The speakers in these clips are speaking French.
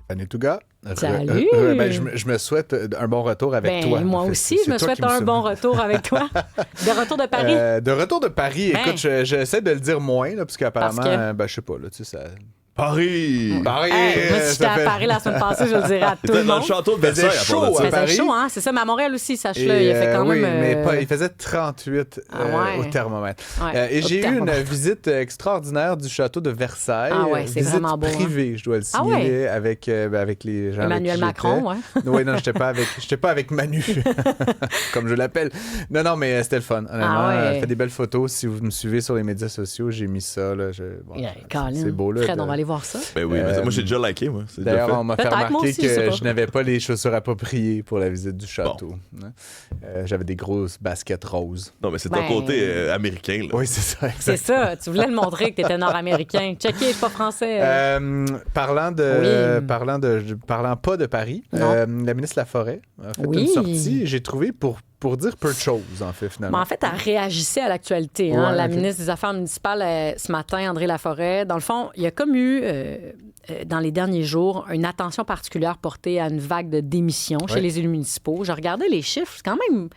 Stéphanie Touga. Salut! Je me souhaite un bon retour avec toi. Moi aussi, je me souhaite un bon retour avec toi. De retour de Paris? De retour de Paris. Écoute, j'essaie de le dire moins, là, parce qu'apparemment, je sais pas, là, tu sais, ça... Paris! Paris! Moi, si j'étais à Paris la semaine passée, je le dirais à tout le monde. Dans le château de Versailles, faisait chaud à à Paris. chaud, hein? C'est ça, mais à Montréal aussi, sache-le, il a fait quand oui, même... mais pas, il faisait 38 ouais. au thermomètre. Ouais, et au j'ai eu thermomètre. une visite extraordinaire du château de Versailles. Ah ouais, c'est visite vraiment beau, privée, je dois le signaler, avec les gens Emmanuel avec qui Macron, ouais. Oui, non, j'étais pas avec Manu, comme je l'appelle. Non, mais c'était le fun, honnêtement. ouais. Fait des belles photos. Si vous me suivez sur les médias sociaux, j'ai mis ça. Là, c'est beau. Là, Fred, on va aller voir ça. Ben oui, mais moi, j'ai déjà liké, moi. C'est D'ailleurs, déjà fait. on m'a fait Peut-être, moi remarquer aussi, je sais que pas. je n'avais pas les chaussures appropriées pour la visite du château. J'avais des grosses baskets roses. Non, mais c'est ton côté américain, là. Oui, c'est ça, exactement. C'est ça, tu voulais le montrer que tu étais nord-américain. Checké, je suis pas français. Parlant pas de Paris, la ministre Laforêt a fait une sortie, j'ai trouvé, pour dire peu de choses, en fait, finalement. Mais en fait, elle réagissait à l'actualité. La ministre des Affaires municipales, ce matin, André Laforêt, dans le fond, il y a comme eu, dans les derniers jours, une attention particulière portée à une vague de démissions chez les élus municipaux. Je regardais les chiffres, c'est quand même...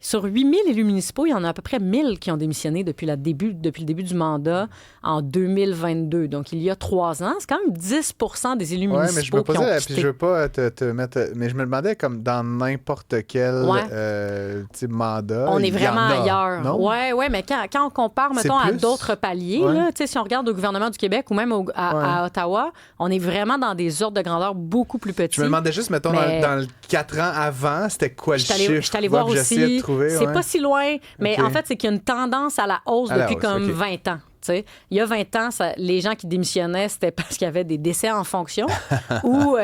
Sur 8000 élus municipaux, il y en a à peu près 1000 qui ont démissionné depuis le début du mandat en 2022. Donc, il y a 3 ans. C'est quand même 10 des élus municipaux qui ont quitté. Puis je veux pas te mettre... Mais je me demandais, comme dans n'importe quel mandat, on est vraiment ailleurs. Non? Oui, mais quand on compare, mettons, à d'autres paliers, là, si on regarde au gouvernement du Québec ou même à Ottawa, on est vraiment dans des ordres de grandeur beaucoup plus petits. Je me demandais juste, mettons, dans 4 ans avant, c'était quoi le chiffre? Je suis allée voir aussi. C'est pas si loin, mais en fait, c'est qu'il y a une tendance à la hausse depuis 20 ans. T'sais, il y a 20 ans, les gens qui démissionnaient, c'était parce qu'il y avait des décès en fonction ou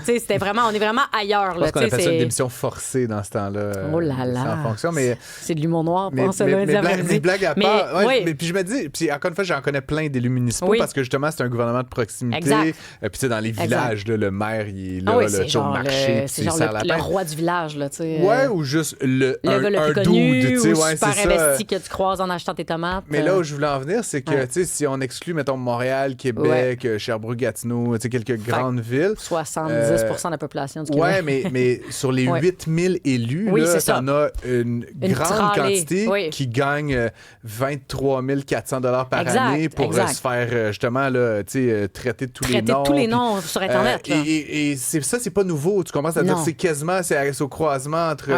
c'était vraiment, on est vraiment ailleurs. Je pense qu'on appelle ça une démission forcée dans ce temps-là. Oh là là. En fonction, mais... C'est de l'humour noir, mais, pense lundi à mardi. Mais blague à part, mais puis je me dis, puis encore une fois, j'en connais plein d'élus municipaux parce que justement, c'est un gouvernement de proximité. Exact. Puis tu sais, dans les villages, là, le maire, il est là, c'est au marché, c'est genre le roi du village, là, tu sais. Ouais, ou juste un le plus connu, dude, ou super investi que tu croises en achetant tes tomates. Mais là où je voulais en venir, c'est que, tu sais, si on exclut, mettons, Montréal, Québec, Sherbrooke, Gatineau, tu sais, quelques grandes villes. 70 de la population du Québec. Ouais, mais sur les 8000 élus, t'en as une grande quantité qui gagne 23 400 $ par année pour se faire, justement, là, tu sais, traiter tous les noms. Tous les noms sur Internet. Et c'est pas nouveau, tu comprends? C'est-à-dire c'est quasiment c'est au croisement entre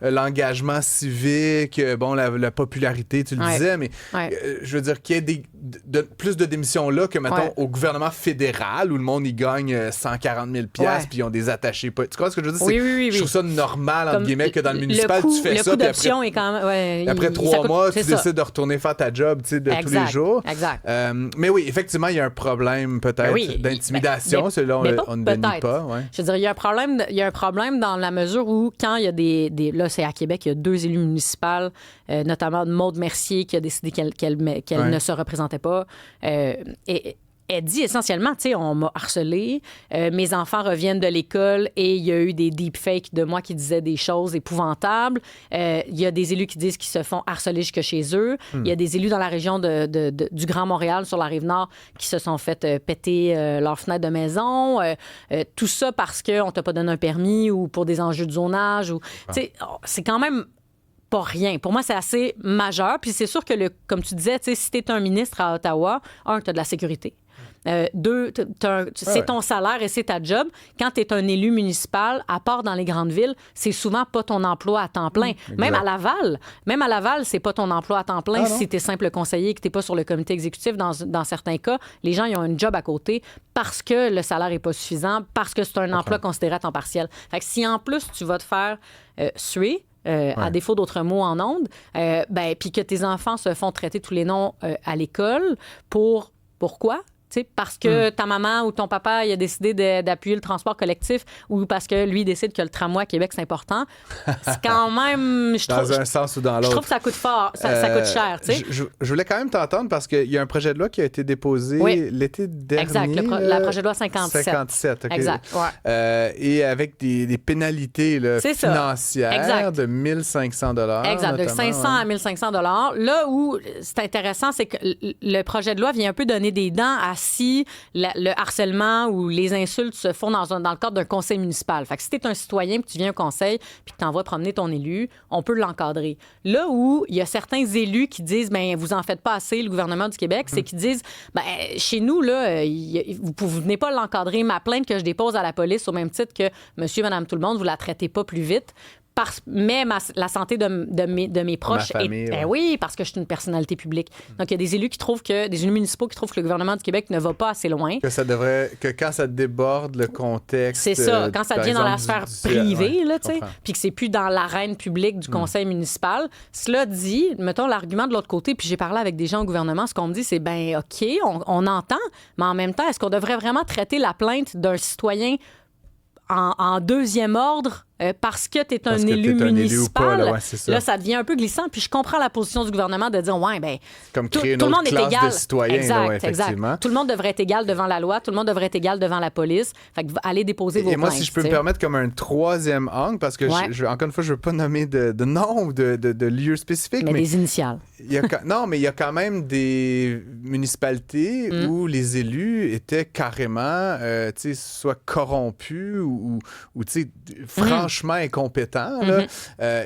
l'engagement civique, la popularité, tu le disais, mais je veux dire qu'il y ait plus de démissions là que, mettons, au gouvernement fédéral où le monde, il gagne 140 000 $, puis ils ont des attachés. Tu comprends ce que je veux dire? Oui. Je trouve ça normal, entre guillemets, que dans le municipal, tu fais ça. Le coût d'option est quand même... après 3 mois, tu décides de retourner faire ta job, tu sais, de tous les jours. Exact. Mais oui, effectivement, il y a un problème, peut-être, d'intimidation. Celui-là, on ne le nie pas. Ouais. Je veux dire, il y a un problème dans la mesure où, quand il y a des là, c'est à Québec, il y a 2 élus municipaux, notamment Maude Mercier, qui a décidé qu'elle ne se représentait pas. Et elle dit essentiellement, tu sais, on m'a harcelé, mes enfants reviennent de l'école et il y a eu des deepfakes de moi qui disaient des choses épouvantables. Il y a des élus qui disent qu'ils se font harceler jusque chez eux. Il y a des élus dans la région du Grand Montréal, sur la Rive-Nord, qui se sont fait péter leurs fenêtres de maison. Tout ça parce qu'on t'a pas donné un permis ou pour des enjeux de zonage. Tu sais, c'est quand même... pas rien. Pour moi, c'est assez majeur. Puis c'est sûr que, comme tu disais, si tu es un ministre à Ottawa, tu as de la sécurité. 2, c'est ton salaire et c'est ta job. Quand tu es un élu municipal, à part dans les grandes villes, c'est souvent pas ton emploi à temps plein. Même à Laval, c'est pas ton emploi à temps plein si tu es simple conseiller et que tu n'es pas sur le comité exécutif. Dans certains cas, les gens, ils ont une job à côté parce que le salaire n'est pas suffisant, parce que c'est un emploi considéré à temps partiel. Fait que si en plus, tu vas te faire suer, à défaut d'autres mots en ondes, puis que tes enfants se font traiter tous les noms à l'école, pourquoi? Parce que ta maman ou ton papa il a décidé d'appuyer le transport collectif ou parce que lui décide que le tramway à Québec, c'est important. C'est quand même... Dans un sens ou dans l'autre. Je trouve que ça coûte fort, ça coûte cher. Je voulais quand même t'entendre parce qu'il y a un projet de loi qui a été déposé l'été dernier. Exact, le projet de loi 57. 57, OK. Exact, et avec des pénalités financières de 1 500 $. Exact, de 500 à 1 500 $. Là où c'est intéressant, c'est que le projet de loi vient un peu donner des dents à si le harcèlement ou les insultes se font dans le cadre d'un conseil municipal. Fait que si tu es un citoyen puis tu viens au conseil puis que tu envoies promener ton élu, on peut l'encadrer. Là où il y a certains élus qui disent vous en faites pas assez, le gouvernement du Québec, c'est qu'ils disent chez nous, là, vous venez pas l'encadrer. Ma plainte que je dépose à la police au même titre que monsieur, madame, tout le monde, vous la traitez pas plus vite. Mais la santé de mes proches famille, oui, parce que je suis une personnalité publique. Donc, il y a des élus municipaux qui trouvent que le gouvernement du Québec ne va pas assez loin. Que quand ça déborde le contexte... C'est ça, quand ça devient dans la sphère privée, puis que c'est plus dans l'arène publique du conseil municipal. Cela dit, mettons l'argument de l'autre côté, puis j'ai parlé avec des gens au gouvernement, ce qu'on me dit, c'est OK, on entend, mais en même temps, est-ce qu'on devrait vraiment traiter la plainte d'un citoyen en deuxième ordre parce que tu es un élu municipal, là, ça devient un peu glissant. Puis je comprends la position du gouvernement de dire, comme créer une autre classe de citoyens. Exact. Tout le monde devrait être égal devant la loi, tout le monde devrait être égal devant la police. Fait que allez déposer vos plaintes. Et moi, si je peux me permettre comme un troisième angle, parce que, encore une fois, je veux pas nommer de nom ou de lieu spécifique. Mais des initiales. Non, mais il y a quand même des municipalités où les élus étaient carrément, soit corrompus ou franchement incompétents.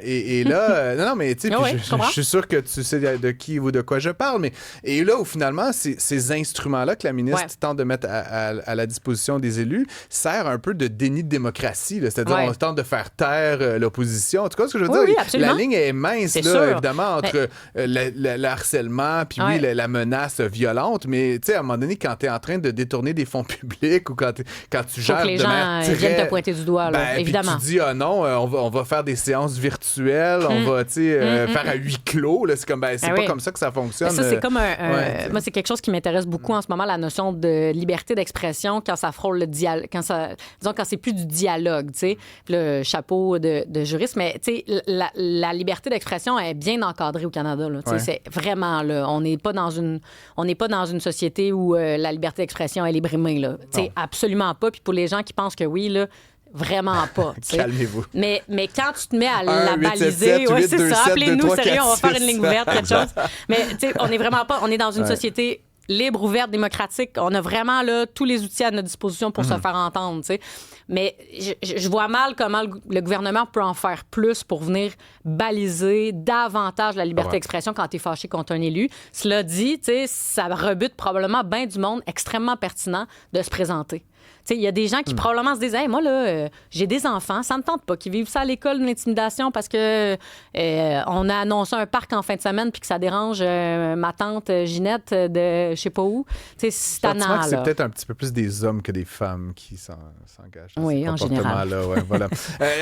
Et là, non, mais tu sais, je suis sûr que tu sais de qui ou de quoi je parle. Et là où finalement, ces instruments-là que la ministre tente de mettre à la disposition des élus servent un peu de déni de démocratie. C'est-à-dire, on tente de faire taire l'opposition. En tout cas, ce que je veux dire, la ligne est mince, là, évidemment, entre le harcèlement puis la menace violente. Mais tu sais, à un moment donné, quand tu es en train de détourner des fonds publics ou quand tu gères de manière très... viennent te pointer du doigt, là, évidemment. Tu dis, non, on va faire des séances virtuelles, on va faire à huis clos. Là, c'est comme, c'est pas comme ça que ça fonctionne. Ça, c'est comme moi, c'est quelque chose qui m'intéresse beaucoup en ce moment, la notion de liberté d'expression quand ça frôle le dialogue, quand c'est plus du dialogue, tu sais, le chapeau de juriste. Mais tu sais, la liberté d'expression est bien encadrée au Canada. Là, c'est vraiment là, on n'est pas dans une société où la liberté d'expression elle est brimée là. Absolument pas. Puis pour les gens qui pensent que oui là. Vraiment pas. Calmez-vous. Mais quand tu te mets à la baliser, c'est ça. Appelez-nous, sérieux, on va faire une ligne ouverte, quelque chose. Mais tu sais, on est vraiment pas. On est dans une société libre, ouverte, démocratique. On a vraiment là tous les outils à notre disposition pour se faire entendre. T'sais. Mais je vois mal comment le gouvernement peut en faire plus pour venir baliser davantage la liberté d'expression quand tu es fâché contre un élu. Cela dit, ça rebute probablement bien du monde extrêmement pertinent de se présenter. Il y a des gens qui probablement se disent hey, moi, là, j'ai des enfants, ça ne me tente pas qu'ils vivent ça à l'école, une intimidation, parce que on a annoncé un parc en fin de semaine puis que ça dérange ma tante Ginette de je sais pas où. C'est tannant, là. C'est peut-être un petit peu plus des hommes que des femmes qui s'engagent. Oui, en général. Voilà.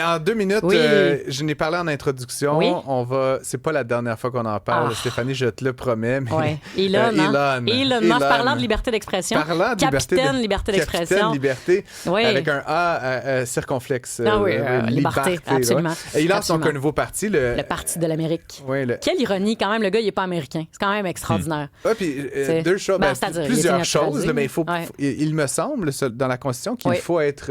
En 2 minutes, je n'ai parlé en introduction. Oui. C'est pas la dernière fois qu'on en parle. Stéphanie, je te le promets. Mais... Elon, parlant de liberté d'expression. Capitaine liberté d'expression. Avec un A circonflexe. Liberté, absolument. Et il lance donc un nouveau parti. Le Parti de l'Amérique. Quelle ironie, quand même, le gars, il n'est pas américain. C'est quand même extraordinaire. Puis deux choses, plusieurs choses, mais il me semble, dans la Constitution, qu'il faut être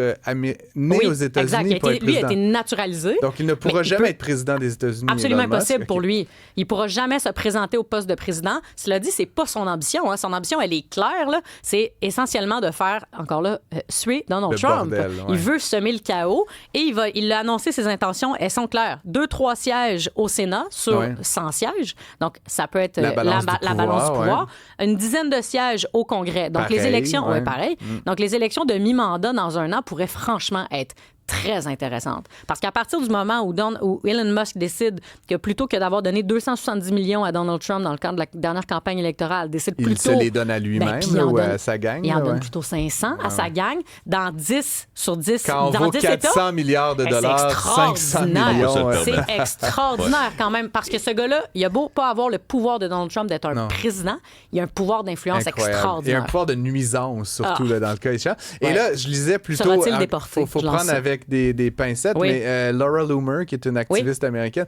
né aux États-Unis pour être président. Lui a été naturalisé. Donc, il ne pourra jamais être président des États-Unis. Absolument impossible pour lui. Il ne pourra jamais se présenter au poste de président. Cela dit, c'est pas son ambition. Son ambition, elle est claire. Là. C'est essentiellement de faire, encore là, suer Donald Trump. Bordel, Il veut semer le chaos et il a annoncé ses intentions. Elles sont claires. 2-3 sièges au Sénat sur 100 sièges. Donc, ça peut être la balance du pouvoir. Une dizaine de sièges au Congrès. Donc, les élections, pareil. Donc, les élections de mi-mandat dans un an pourraient franchement être très intéressante. Parce qu'à partir du moment où Elon Musk décide que plutôt que d'avoir donné 270 millions à Donald Trump dans le cadre de la dernière campagne électorale, décide plutôt... Il se les donne à lui-même ou à sa gang. Il en donne plutôt 500 à sa gang. Dans 10 sur 10... Quand on vaut 400 milliards de dollars, 500 millions... C'est extraordinaire quand même. Parce que ce gars-là, il a beau pas avoir le pouvoir de Donald Trump d'être un président, il a un pouvoir d'influence extraordinaire. Il a un pouvoir de nuisance, surtout là, dans le cas échéant. Et là, je lisais plutôt... Sera-t-il déporté? Faut prendre avec avec des pincettes, mais Laura Loomer, qui est une activiste américaine,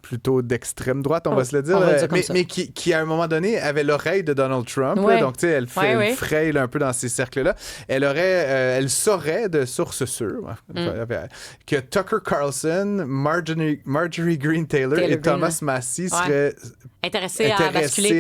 plutôt d'extrême droite, on va se le dire, mais qui, à un moment donné, avait l'oreille de Donald Trump. Là, donc, tu sais, elle fraye un peu dans ces cercles-là. Elle saurait de sources sûres que Tucker Carlson, Marjorie Greene Taylor et Thomas Massie seraient intéressés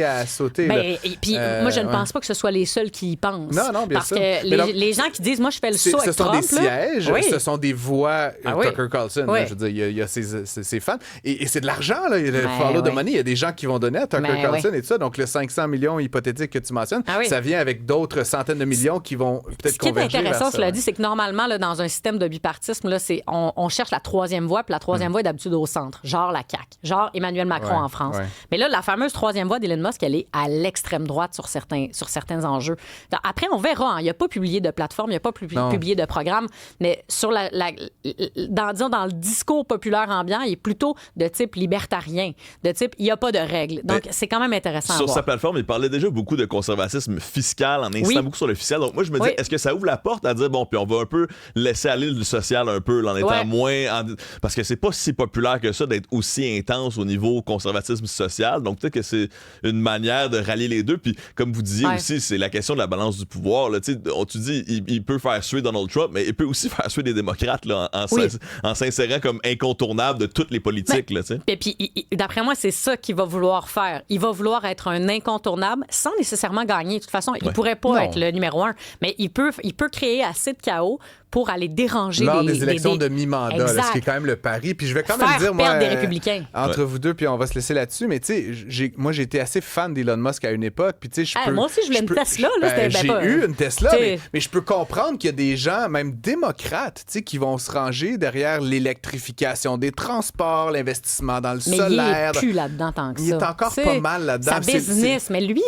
à sauter. Et puis, moi, je ne pense pas que ce soit les seuls qui y pensent. Non, bien sûr. Parce que les gens qui disent, moi, je fais le saut avec Trump, ce sont des sièges, ce sont des voix. Tucker Carlson, je veux dire, il y a ses fans. Et c'est de l'argent, là. Il y a le follow de money. Il y a des gens qui vont donner à Tucker Carlson et tout ça. Donc, le 500 millions hypothétique que tu mentionnes, ça vient avec d'autres centaines de millions qui vont peut-être converger. Ce qui est intéressant, cela dit, c'est que normalement, là, dans un système de bipartisme, là, on cherche la troisième voie, puis la troisième voie est d'habitude au centre, genre la CAQ, genre Emmanuel Macron en France. Mais là, la fameuse troisième voie d'Elon Musk, elle est à l'extrême droite sur certains enjeux. Donc, après, on verra. Il n'a pas publié de plateforme, il n'a pas publié de programme, mais sur dans le discours populaire ambiant, il est plutôt de type libertarien, de type il n'y a pas de règles. Donc, c'est quand même intéressant à voir. Sur sa plateforme, il parlait déjà beaucoup de conservatisme fiscal en insistant beaucoup sur le fiscal. Donc, moi, je me dis, est-ce que ça ouvre la porte à dire, bon, puis on va un peu laisser aller le social un peu, en étant moins... Parce que c'est pas si populaire que ça d'être aussi intense au niveau conservatisme social. Donc, peut-être que c'est une manière de rallier les deux. Puis, comme vous disiez aussi, c'est la question de la balance du pouvoir. Là. Tu dis, il peut faire suer Donald Trump, mais il peut aussi faire suer des démocrates là, en s'insérant comme incontournable de toutes les politiques. Là, et puis, d'après moi, c'est ça qu'il va vouloir faire. Il va vouloir être un incontournable sans nécessairement gagner. De toute façon, il pourrait pas être le numéro 1, mais il peut créer assez de chaos pour aller déranger lors des élections de mi-mandat, ce qui est quand même le pari. Puis je vais quand même dire, moi, des républicains. Entre vous deux, puis on va se laisser là-dessus, mais tu sais, moi, j'ai été assez fan d'Elon Musk à une époque, puis tu sais, moi aussi, je voulais une Tesla. J'ai eu une Tesla, mais je peux comprendre qu'il y a des gens, même démocrates, tu sais, qui vont se ranger derrière l'électrification des transports, l'investissement dans le solaire. Mais il est plus là-dedans tant que ça. Il est encore pas mal là-dedans. Sa business, mais lui...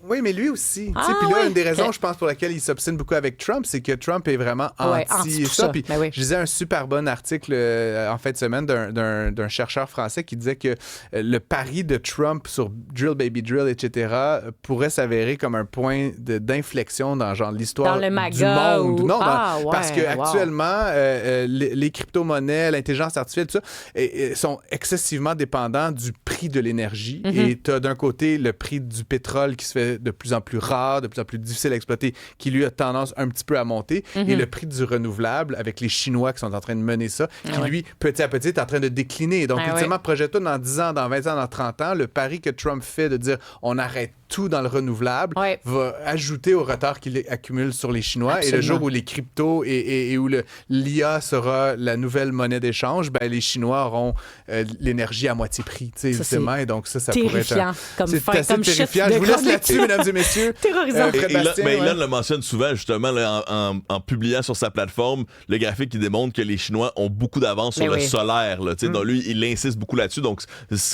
Oui, mais lui aussi. Puis là, une des raisons, je pense, pour laquelle il s'obstine beaucoup avec Trump, c'est que Trump est vraiment anti ça. Puis je lisais un super bon article en fin de semaine d'un chercheur français qui disait que le pari de Trump sur Drill Baby Drill, etc., pourrait s'avérer comme un point d'inflexion dans genre l'histoire du monde. Non, parce que actuellement, les crypto-monnaies, l'intelligence artificielle, tout ça, sont excessivement dépendants du prix de l'énergie. Et tu as d'un côté le prix du pétrole qui se fait de plus en plus rare, de plus en plus difficile à exploiter, qui lui a tendance un petit peu à monter, et le prix du renouvelable avec les Chinois qui sont en train de mener ça, qui lui, petit à petit, est en train de décliner. Donc, ultimement, projette-toi dans 10 ans, dans 20 ans, dans 30 ans, le pari que Trump fait de dire on arrête tout dans le renouvelable va ajouter au retard qu'il accumule sur les Chinois. Absolument. Et le jour où les cryptos et où l'IA sera la nouvelle monnaie d'échange, ben, les Chinois auront l'énergie à moitié prix. Ultimement, et donc ça pourrait être... C'est assez terrifiant. Je vous laisse là-dessus, mesdames et messieurs. Terrorisant. Elon le mentionne souvent, justement, là, en publiant sur sa plateforme le graphique qui démontre que les Chinois ont beaucoup d'avance sur le solaire. Là, donc lui, il insiste beaucoup là-dessus. Donc,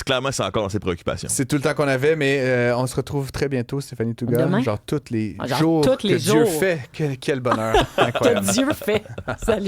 clairement, c'est encore dans ses préoccupations. C'est tout le temps qu'on avait, mais on se retrouve très bientôt, Stéphanie Tougal. Demain? Genre tous les jours que Dieu fait. Quel bonheur. Incroyable. Que Dieu fait. Salut.